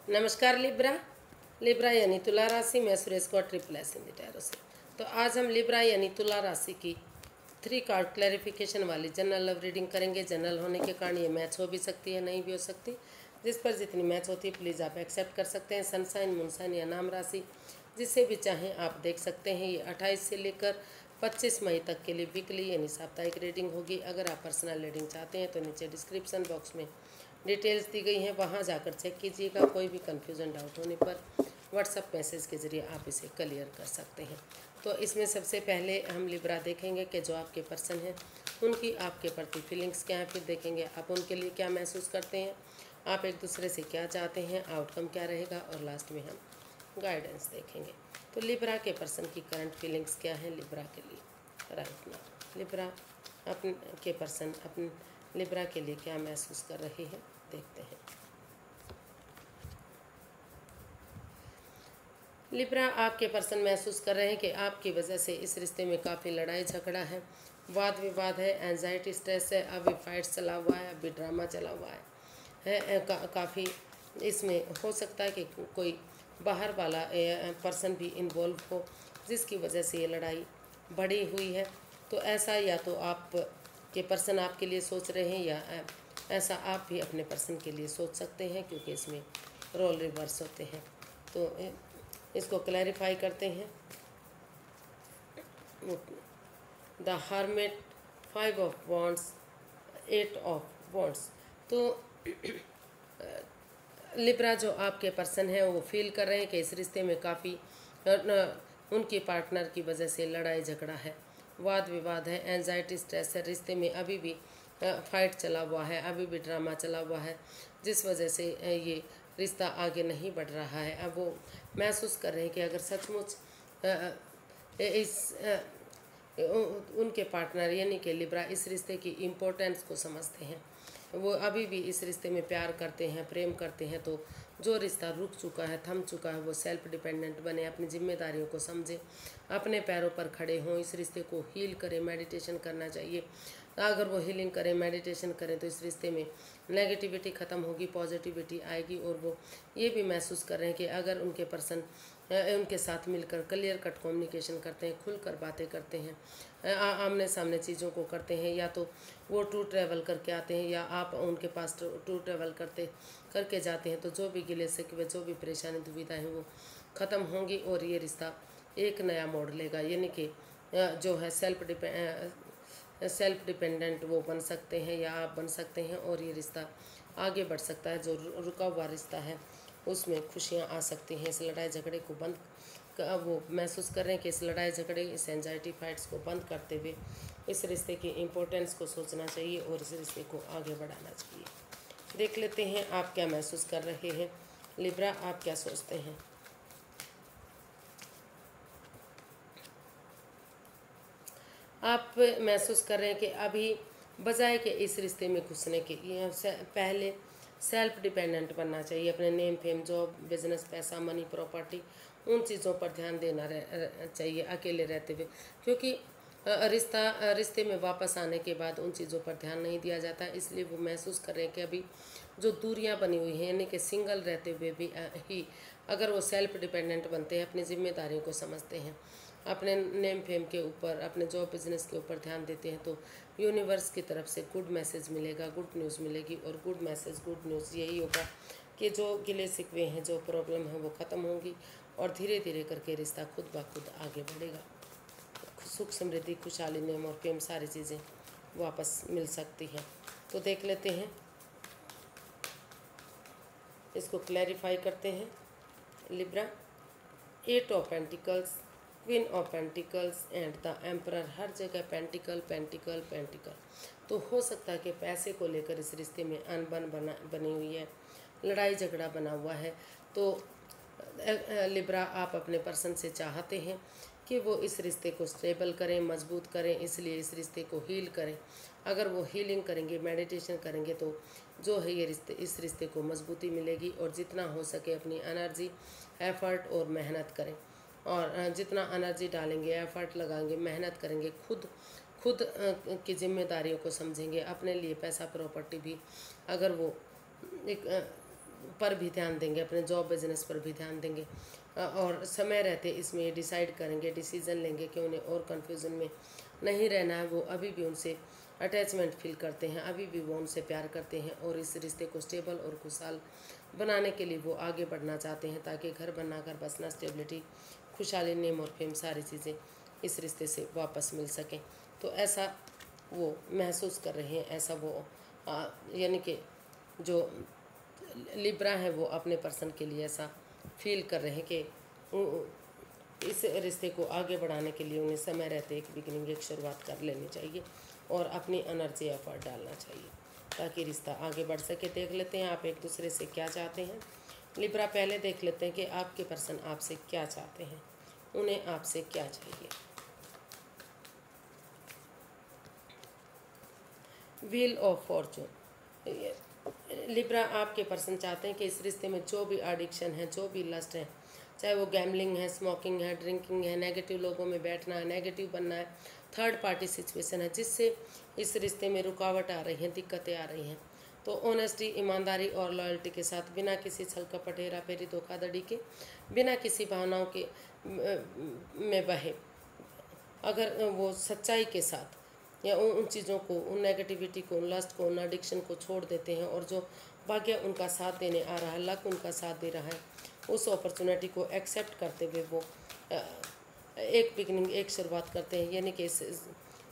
नमस्कार Libra. Libra यानी तुला राशि में सुरेश को ट्रिपल एस इन टैरो से। तो आज हम लिब्रा यानी तुला राशि की 3 कार्ड क्लैरिफिकेशन वाली जनरल लव रीडिंग करेंगे। जनरल होने के कारण ये मैच हो भी सकती है, नहीं भी हो सकती। जिस पर जितनी मैच होती है प्लीज़ आप एक्सेप्ट कर सकते हैं। सनसाइन, मूनसाइन या नाम राशि जिसे भी चाहें आप देख सकते हैं। ये 28 से लेकर 25 मई तक के लिए वीकली यानी साप्ताहिक रीडिंग होगी। अगर आप पर्सनल रीडिंग चाहते हैं तो नीचे डिस्क्रिप्शन बॉक्स में डिटेल्स दी गई हैं, वहाँ जाकर चेक कीजिएगा। कोई भी कन्फ्यूज़न डाउट होने पर व्हाट्सएप मैसेज के ज़रिए आप इसे क्लियर कर सकते हैं। तो इसमें सबसे पहले हम लिब्रा देखेंगे कि जो आपके पर्सन हैं उनकी आपके प्रति फीलिंग्स क्या हैं। फिर देखेंगे आप उनके लिए क्या महसूस करते हैं, आप एक दूसरे से क्या चाहते हैं, आउटकम क्या रहेगा, और लास्ट में हम गाइडेंस देखेंगे। तो लिब्रा के पर्सन की करंट फीलिंग्स क्या हैं लिब्रा के लिए राइट नाउ। लिब्रा अपन के पर्सन अपन लिब्रा के लिए क्या महसूस कर रहे हैं देखते हैं। लिब्रा आपके पर्सन महसूस कर रहे हैं कि आपकी वजह से इस रिश्ते में काफ़ी लड़ाई झगड़ा है, वाद विवाद है, एंजाइटी स्ट्रेस है, अभी फाइट चला हुआ है, अभी ड्रामा चला हुआ है, काफ़ी इसमें हो सकता है कि कोई बाहर वाला पर्सन भी इन्वॉल्व हो जिसकी वजह से ये लड़ाई बढ़ी हुई है। तो ऐसा या तो आप के पर्सन आपके लिए सोच रहे हैं या ऐसा आप भी अपने पर्सन के लिए सोच सकते हैं, क्योंकि इसमें रोल रिवर्स होते हैं। तो इसको क्लैरिफाई करते हैं। The hermit, 5 of wands, 8 of wands. तो लिब्रा जो आपके पर्सन है वो फील कर रहे हैं कि इस रिश्ते में काफ़ी उनके पार्टनर की वजह से लड़ाई झगड़ा है, वाद विवाद है, एंजाइटी स्ट्रेस है, रिश्ते में अभी भी फाइट चला हुआ है, अभी भी ड्रामा चला हुआ है, जिस वजह से ये रिश्ता आगे नहीं बढ़ रहा है। अब वो महसूस कर रहे हैं कि अगर सचमुच इस उनके पार्टनर यानी कि लिब्रा इस रिश्ते की इम्पोर्टेंस को समझते हैं, वो अभी भी इस रिश्ते में प्यार करते हैं, प्रेम करते हैं, तो जो रिश्ता रुक चुका है, थम चुका है, वो सेल्फ डिपेंडेंट बने, अपनी जिम्मेदारियों को समझें, अपने पैरों पर खड़े हों, इस रिश्ते को हील करें। मेडिटेशन करना चाहिए। अगर वो हीलिंग करें, मेडिटेशन करें तो इस रिश्ते में नेगेटिविटी ख़त्म होगी, पॉजिटिविटी आएगी। और वो ये भी महसूस कर रहे हैं कि अगर उनके पर्सन उनके साथ मिलकर क्लियर कट कम्युनिकेशन करते हैं, खुलकर बातें करते हैं, आमने सामने चीज़ों को करते हैं, या तो वो टूर ट्रैवल करके आते हैं या आप उनके पास टूर ट्रैवल करके जाते हैं, तो जो भी गिले शिकवे, जो भी परेशानी दुविधा हैं वो ख़त्म होंगी और ये रिश्ता एक नया मोड़ लेगा। यानी कि जो है सेल्फ डिपेंडेंट वो बन सकते हैं या आप बन सकते हैं, और ये रिश्ता आगे बढ़ सकता है। जो रुका हुआ रिश्ता है उसमें खुशियाँ आ सकती हैं। इस लड़ाई झगड़े को वो महसूस कर रहे हैं कि इस लड़ाई झगड़े, इस एंजाइटी फाइट्स को बंद करते हुए इस रिश्ते की इम्पोर्टेंस को सोचना चाहिए और इस रिश्ते को आगे बढ़ाना चाहिए। देख लेते हैं आप क्या महसूस कर रहे हैं लिब्रा, आप क्या सोचते हैं। आप महसूस कर रहे हैं कि अभी बजाय के इस रिश्ते में घुसने के पहले सेल्फ डिपेंडेंट बनना चाहिए। अपने नेम, फेम, जॉब, बिजनेस, पैसा, मनी, प्रॉपर्टी, उन चीज़ों पर ध्यान देना चाहिए अकेले रहते हुए, क्योंकि रिश्ते में वापस आने के बाद उन चीज़ों पर ध्यान नहीं दिया जाता। इसलिए वो महसूस कर रहे हैं कि अभी जो दूरियां बनी हुई हैं, यानी कि सिंगल रहते हुए भी ही अगर वो सेल्फ डिपेंडेंट बनते हैं, अपनी जिम्मेदारियों को समझते हैं, अपने नेम फेम के ऊपर, अपने जॉब बिजनेस के ऊपर ध्यान देते हैं, तो यूनिवर्स की तरफ से गुड मैसेज मिलेगा, गुड न्यूज़ मिलेगी। और गुड मैसेज, गुड न्यूज़ यही होगा कि जो गिले शिकवे हैं, जो प्रॉब्लम है वो ख़त्म होंगी और धीरे धीरे करके रिश्ता खुद ब खुद आगे बढ़ेगा। सुख, समृद्धि, खुशहाली, नेम और प्रेम सारी चीज़ें वापस मिल सकती हैं। तो देख लेते हैं, इसको क्लैरिफाई करते हैं Libra. 8 of pentacles, queen of pentacles and the emperor. हर जगह पेंटिकल पेंटिकल पेंटिकल। तो हो सकता है कि पैसे को लेकर इस रिश्ते में अनबन बनी हुई है, लड़ाई झगड़ा बना हुआ है। तो लिब्रा आप अपने पर्सन से चाहते हैं कि वो इस रिश्ते को स्टेबल करें, मजबूत करें, इसलिए इस रिश्ते को हील करें। अगर वो हीलिंग करेंगे, मेडिटेशन करेंगे, तो जो है ये इस रिश्ते को मजबूती मिलेगी। और जितना हो सके अपनी एनर्जी, एफर्ट और मेहनत करें, और जितना एनर्जी डालेंगे, एफर्ट लगाएंगे, मेहनत करेंगे, खुद की जिम्मेदारियों को समझेंगे, अपने लिए पैसा प्रॉपर्टी भी अगर वो एक पर भी ध्यान देंगे, अपने जॉब बिजनेस पर भी ध्यान देंगे और समय रहते इसमें ये डिसाइड करेंगे, डिसीजन लेंगे कि उन्हें और कन्फ्यूज़न में नहीं रहना है। वो अभी भी उनसे अटैचमेंट फील करते हैं, अभी भी वो उनसे प्यार करते हैं और इस रिश्ते को स्टेबल और खुशहाल बनाने के लिए वो आगे बढ़ना चाहते हैं, ताकि घर बनाकर बसना, स्टेबिलिटी, खुशहाली, नेम और फेम सारी चीज़ें इस रिश्ते से वापस मिल सकें। तो ऐसा वो महसूस कर रहे हैं, ऐसा वो यानी कि जो लिब्रा है वो अपने पर्सन के लिए ऐसा फील कर रहे हैं कि इस रिश्ते को आगे बढ़ाने के लिए उन्हें समय रहते एक बिगिनिंग, एक शुरुआत कर लेनी चाहिए और अपनी एनर्जी एफर्ट डालना चाहिए ताकि रिश्ता आगे बढ़ सके। देख लेते हैं आप एक दूसरे से क्या चाहते हैं। लिब्रा पहले देख लेते हैं कि आपके पर्सन आपसे क्या चाहते हैं, उन्हें आपसे क्या चाहिए। Wheel of Fortune. लिब्रा आपके पर्सन चाहते हैं कि इस रिश्ते में जो भी एडिक्शन है, जो भी लस्ट है, चाहे वो गैम्बलिंग है, स्मोकिंग है, ड्रिंकिंग है, नेगेटिव लोगों में बैठना है, नेगेटिव बनना है, थर्ड पार्टी सिचुएशन है जिससे इस रिश्ते में रुकावट आ रही हैं, दिक्कतें आ रही हैं, तो ऑनेस्टी, ईमानदारी और लॉयल्टी के साथ, बिना किसी छल कपट, हेरा फेरी, धोखाधड़ी के, बिना किसी भावनाओं के में बहे, अगर वो सच्चाई के साथ या उन चीज़ों को, उन नेगेटिविटी को, उन लस्ट को, उन एडिक्शन को छोड़ देते हैं और जो भाग्य उनका साथ देने आ रहा है, लक उनका साथ दे रहा है, उस अपॉर्चुनिटी को एक्सेप्ट करते हुए वो एक बिगनिंग, एक शुरुआत करते हैं, यानी कि इस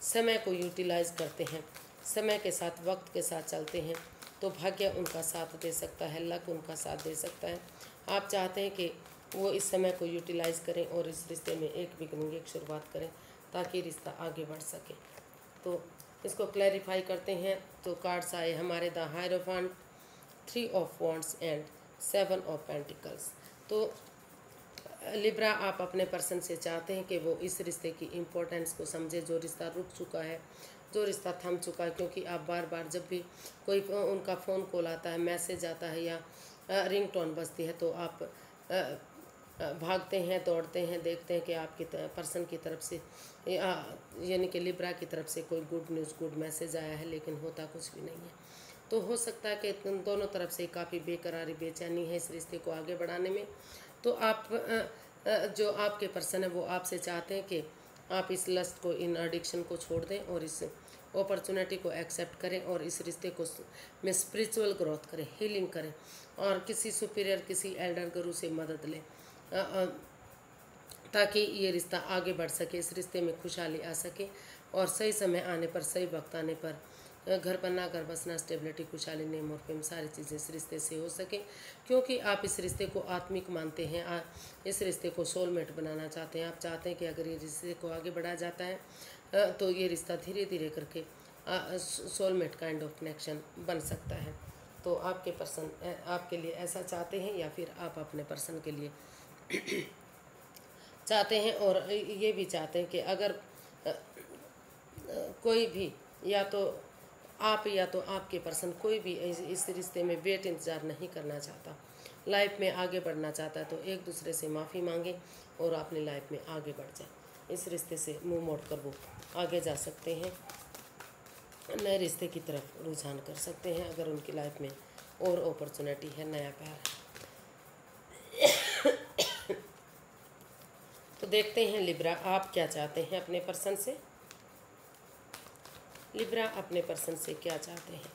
समय को यूटिलाइज करते हैं, समय के साथ, वक्त के साथ चलते हैं, तो भाग्य उनका साथ दे सकता है, लक उनका साथ दे सकता है। आप चाहते हैं कि वो इस समय को यूटिलाइज करें और इस रिश्ते में एक बिगनिंग, एक शुरुआत करें ताकि रिश्ता आगे बढ़ सके। तो इसको क्लैरिफाई करते हैं। तो कार्ड्स आए हमारे the hierophant, 3 of wands and 7 of pentacles. तो लिब्रा आप अपने पर्सन से चाहते हैं कि वो इस रिश्ते की इम्पोर्टेंस को समझे, जो रिश्ता रुक चुका है, जो रिश्ता थम चुका है, क्योंकि आप बार बार जब भी कोई उनका फ़ोन कॉल आता है, मैसेज आता है या रिंगटोन बजती है तो आप भागते हैं, दौड़ते हैं, देखते हैं कि आपकी पर्सन की तरफ से यानी कि लिब्रा की तरफ से कोई गुड न्यूज़, गुड मैसेज आया है, लेकिन होता कुछ भी नहीं है। तो हो सकता है कि दोनों तरफ से काफ़ी बेकरारी, बेचैनी है इस रिश्ते को आगे बढ़ाने में। तो आप जो आपके पर्सन है वो आपसे चाहते हैं कि आप इस लस्ट को, इन एडिक्शन को छोड़ दें और इस अपॉर्चुनिटी को एक्सेप्ट करें और इस रिश्ते को में स्पिरिचुअल ग्रोथ करें, हीलिंग करें और किसी सुपीरियर, किसी एल्डर गुरु से मदद लें ताकि ये रिश्ता आगे बढ़ सके, इस रिश्ते में खुशहाली आ सके और सही समय आने पर, सही वक्त आने पर घर बनना, घर बसना, स्टेबिलिटी, खुशहाली, नेम और फेम सारी चीज़ें इस रिश्ते से हो सके, क्योंकि आप इस रिश्ते को आत्मिक मानते हैं, इस रिश्ते को सोलमेट बनाना चाहते हैं। आप चाहते हैं कि अगर ये रिश्ते को आगे बढ़ाया जाता है तो ये रिश्ता धीरे धीरे करके सोलमेट काइंड ऑफ कनेक्शन बन सकता है। तो आपके पर्सन आपके लिए ऐसा चाहते हैं या फिर आप अपने पर्सन के लिए चाहते हैं और ये भी चाहते हैं कि अगर कोई भी, या तो आप या तो आपके पर्सन, कोई भी इस रिश्ते में वेट इंतज़ार नहीं करना चाहता, लाइफ में आगे बढ़ना चाहता है, तो एक दूसरे से माफ़ी मांगे और अपनी लाइफ में आगे बढ़ जाए, इस रिश्ते से मुंह मोड़ कर वो आगे जा सकते हैं, नए रिश्ते की तरफ रुझान कर सकते हैं अगर उनकी लाइफ में और अपॉर्चुनिटी है, नया प्यार है। तो देखते हैं लिब्रा आप क्या चाहते हैं अपने पर्सन से। लिब्रा अपने पर्सन से क्या चाहते हैं।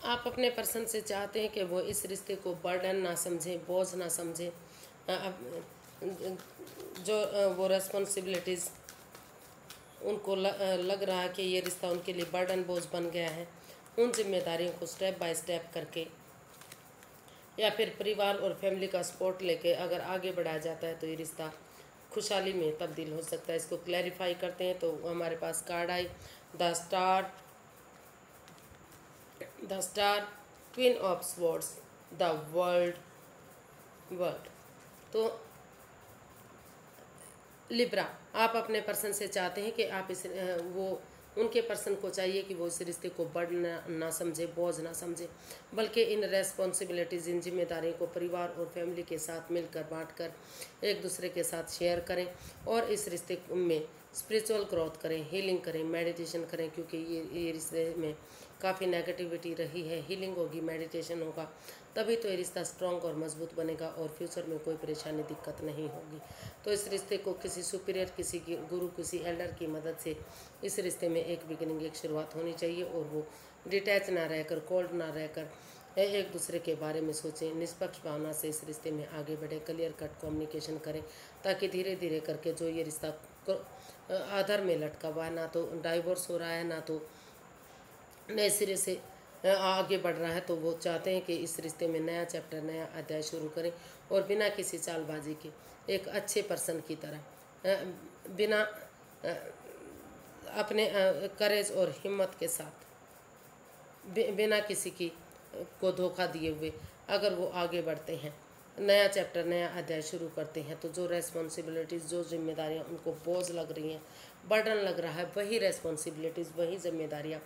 आप अपने पर्सन से चाहते हैं कि वो इस रिश्ते को बर्डन ना समझें, बोझ ना समझें, जो वो रेस्पॉन्सिबिलिटीज़ उनको लग रहा है कि ये रिश्ता उनके लिए बर्डन, बोझ बन गया है, उन जिम्मेदारियों को स्टेप बाय स्टेप करके या फिर परिवार और फैमिली का सपोर्ट लेके अगर आगे बढ़ाया जाता है तो ये रिश्ता खुशहाली में तब्दील हो सकता है। इसको क्लैरिफाई करते हैं तो हमारे पास कार्ड आई the star, queen of swords, the world. तो लिब्रा आप अपने पर्सन से चाहते हैं कि आप इस वो उनके पर्सन को चाहिए कि वो इस रिश्ते को बर्डन ना समझे, बोझ ना समझे, बल्कि इन रेस्पॉन्सिबिलिटीज़, इन जिम्मेदारियों को परिवार और फैमिली के साथ मिलकर बांटकर एक दूसरे के साथ शेयर करें और इस रिश्ते में स्पिरिचुअल ग्रोथ करें, हीलिंग करें, मेडिटेशन करें, क्योंकि ये रिश्ते में काफ़ी नेगेटिविटी रही है। हीलिंग होगी, मेडिटेशन होगा, तभी तो ये रिश्ता स्ट्रॉन्ग और मजबूत बनेगा और फ्यूचर में कोई परेशानी दिक्कत नहीं होगी। तो इस रिश्ते को किसी सुपीरियर, किसी की गुरु, किसी एल्डर की मदद से इस रिश्ते में एक बिगिनिंग, एक शुरुआत होनी चाहिए। और वो डिटैच ना रहकर, कोल्ड ना रहकर एक दूसरे के बारे में सोचें, निष्पक्ष भावना से इस रिश्ते में आगे बढ़े, क्लियर कट कम्युनिकेशन करें, ताकि धीरे धीरे करके जो ये रिश्ता आधार में लटका हुआ है, ना तो डाइवोर्स हो रहा है, ना तो नए सिरे से आगे बढ़ रहा है, तो वो चाहते हैं कि इस रिश्ते में नया चैप्टर, नया अध्याय शुरू करें और बिना किसी चालबाजी के, एक अच्छे पर्सन की तरह, बिना अपने करेज और हिम्मत के साथ, बिना किसी की को धोखा दिए हुए अगर वो आगे बढ़ते हैं, नया चैप्टर, नया अध्याय शुरू करते हैं, तो जो रेस्पॉन्सिबिलिटीज़, जो जिम्मेदारियां उनको बोझ लग रही हैं, बर्डन लग रहा है, वही रेस्पॉन्सिबिलिटीज़, वही जिम्मेदारियां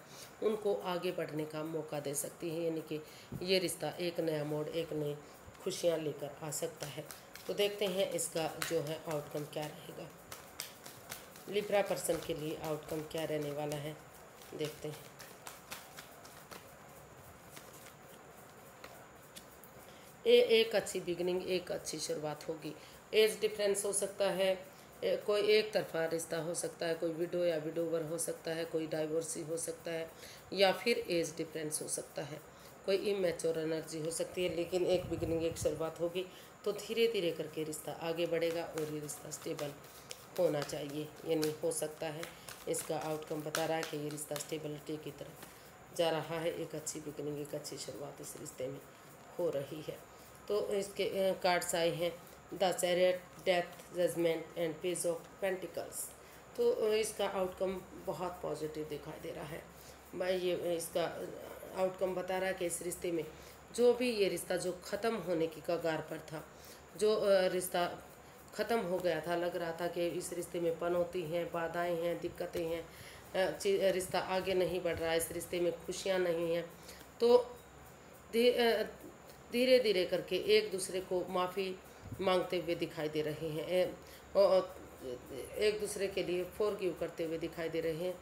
उनको आगे बढ़ने का मौका दे सकती हैं। यानी कि ये रिश्ता एक नया मोड़, एक नई खुशियाँ लेकर आ सकता है। तो देखते हैं इसका जो है आउटकम क्या रहेगा। लिब्रा पर्सन के लिए आउटकम क्या रहने वाला है, देखते हैं। एक अच्छी बिगनिंग, एक अच्छी शुरुआत होगी। एज डिफरेंस हो सकता है, कोई एक तरफा रिश्ता हो सकता है, कोई विडो या विडोवर हो सकता है, कोई डाइवोर्सी हो सकता है, या फिर एज डिफरेंस हो सकता है, कोई इमेच्योर एनर्जी हो सकती है। लेकिन एक बिगनिंग, एक शुरुआत होगी, तो धीरे धीरे करके रिश्ता आगे बढ़ेगा और ये रिश्ता स्टेबल होना चाहिए। यानी हो सकता है, इसका आउटकम बता रहा है कि ये रिश्ता स्टेबिलिटी की तरफ जा रहा है। एक अच्छी बिगनिंग, एक अच्छी शुरुआत इस रिश्ते में हो रही है। तो इसके कार्ड्स आए हैं the chariot, death, judgement and page of pentacles. तो इसका आउटकम बहुत पॉजिटिव दिखाई दे रहा है। मैं ये इसका आउटकम बता रहा है कि इस रिश्ते में जो भी ये रिश्ता जो ख़त्म होने की कगार पर था, जो रिश्ता ख़त्म हो गया था, लग रहा था कि इस रिश्ते में पनौती हैं, बाधाएं हैं, दिक्कतें हैं, रिश्ता आगे नहीं बढ़ रहा है, इस रिश्ते में खुशियाँ नहीं हैं, तो धीरे धीरे करके एक दूसरे को माफ़ी मांगते हुए दिखाई दे रहे हैं, और एक दूसरे के लिए फॉरगिव करते हुए दिखाई दे रहे हैं।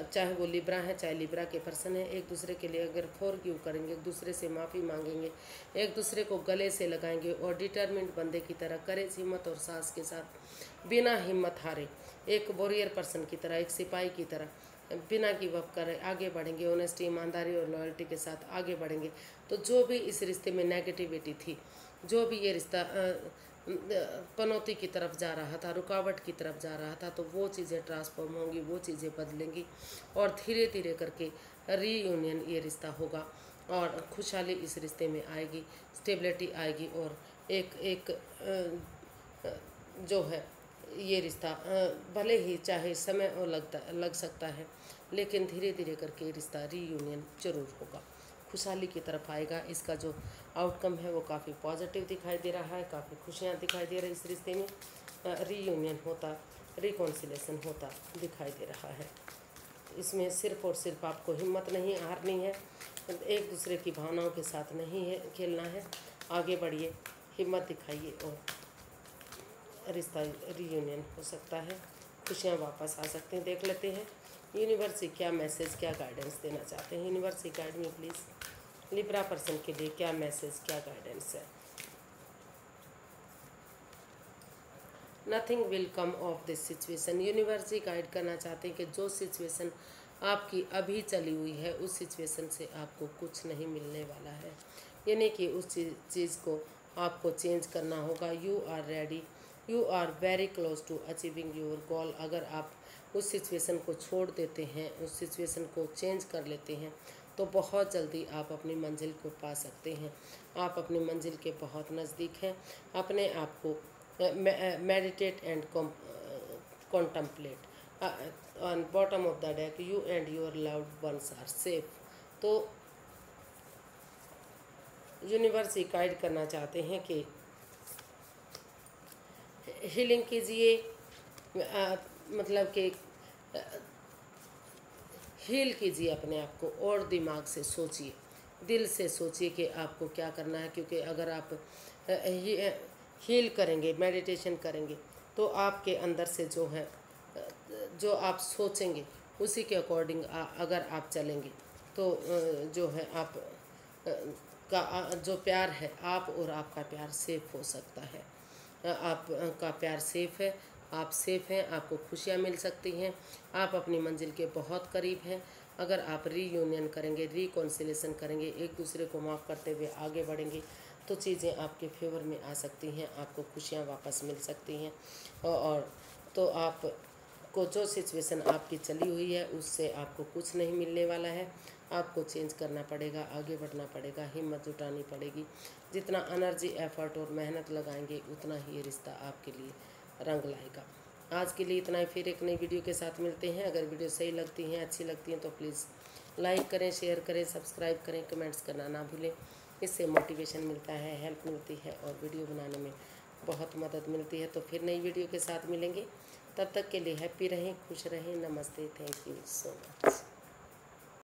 चाहे वो लिब्रा है, चाहे लिब्रा के पर्सन है, एक दूसरे के लिए अगर फॉरगिव करेंगे, एक दूसरे से माफ़ी मांगेंगे, एक दूसरे को गले से लगाएंगे और डिटर्मिन्ड बंदे की तरह, करेज, हिम्मत और साहस के साथ, बिना हिम्मत हारे, एक वॉरियर पर्सन की तरह, एक सिपाही की तरह बिना गिव अप करे आगे बढ़ेंगे, ऑनेस्टी, ईमानदारी और लॉयल्टी के साथ आगे बढ़ेंगे, तो जो भी इस रिश्ते में नेगेटिविटी थी, जो भी ये रिश्ता पनौती की तरफ जा रहा था, रुकावट की तरफ जा रहा था, तो वो चीज़ें ट्रांसफॉर्म होंगी, वो चीज़ें बदलेंगी और धीरे धीरे करके रीयूनियन ये रिश्ता होगा और खुशहाली इस रिश्ते में आएगी, स्टेबिलिटी आएगी और एक जो है ये रिश्ता भले ही चाहे समय और लग सकता है, लेकिन धीरे धीरे करके रिश्ता रीयूनियन जरूर होगा, खुशहाली की तरफ आएगा। इसका जो आउटकम है वो काफ़ी पॉजिटिव दिखाई दे रहा है, काफ़ी खुशियाँ दिखाई दे रही, इस रिश्ते में रीयूनियन होता, रिकॉन्सिलेशन होता दिखाई दे रहा है। इसमें सिर्फ और सिर्फ आपको हिम्मत नहीं हारनी है, एक दूसरे की भावनाओं के साथ नहीं है खेलना है, आगे बढ़िए, हिम्मत दिखाइए और रिश्ता रीयूनियन हो सकता है, खुशियाँ वापस आ सकती हैं। देख लेते हैं यूनिवर्स से क्या मैसेज, क्या गाइडेंस देना चाहते हैं। यूनिवर्स से guide me please, Libra person के लिए क्या मैसेज, क्या गाइडेंस है। Nothing will come of this situation. Universe he guide करना चाहते हैं कि जो सिचुएशन आपकी अभी चली हुई है, उस सिचुएशन से आपको कुछ नहीं मिलने वाला है, यानी कि उस चीज़ को आपको चेंज करना होगा। You are ready, you are very close to achieving your goal. अगर आप उस सिचुएशन को छोड़ देते हैं, उस सिचुएशन को चेंज कर लेते हैं, तो बहुत जल्दी आप अपनी मंजिल को पा सकते हैं। आप अपनी मंजिल के बहुत नज़दीक हैं। अपने आप को meditate and contemplate on bottom of the deck, you and your loved ones are safe। तो यूनिवर्स गाइड करना चाहते हैं कि हीलिंग कीजिए, मतलब कि हील कीजिए अपने आप को और दिमाग से सोचिए, दिल से सोचिए कि आपको क्या करना है, क्योंकि अगर आप हील करेंगे, मेडिटेशन करेंगे, तो आपके अंदर से जो है जो आप सोचेंगे उसी के अकॉर्डिंग अगर आप चलेंगे तो जो है आप का जो प्यार है आप और आपका प्यार सेफ हो सकता है। आप का प्यार सेफ है, आप सेफ हैं, आपको खुशियाँ मिल सकती हैं, आप अपनी मंजिल के बहुत करीब हैं। अगर आप रीयूनियन करेंगे, रिकॉन्सिलेशन करेंगे, एक दूसरे को माफ़ करते हुए आगे बढ़ेंगे तो चीज़ें आपके फेवर में आ सकती हैं, आपको खुशियाँ वापस मिल सकती हैं। और तो आप को जो सिचुएशन आपकी चली हुई है उससे आपको कुछ नहीं मिलने वाला है। आपको चेंज करना पड़ेगा, आगे बढ़ना पड़ेगा, हिम्मत जुटानी पड़ेगी। जितना एनर्जी, एफर्ट और मेहनत लगाएंगे उतना ही ये रिश्ता आपके लिए रंग लाएगा। आज के लिए इतना ही, फिर एक नई वीडियो के साथ मिलते हैं। अगर वीडियो सही लगती हैं, अच्छी लगती हैं तो प्लीज़ लाइक करें, शेयर करें, सब्सक्राइब करें, कमेंट्स करना ना भूलें। इससे मोटिवेशन मिलता है, हेल्प मिलती है और वीडियो बनाने में बहुत मदद मिलती है। तो फिर नई वीडियो के साथ मिलेंगे, तब तक के लिए हैप्पी रहें, खुश रहें। नमस्ते, थैंक यू सो मच।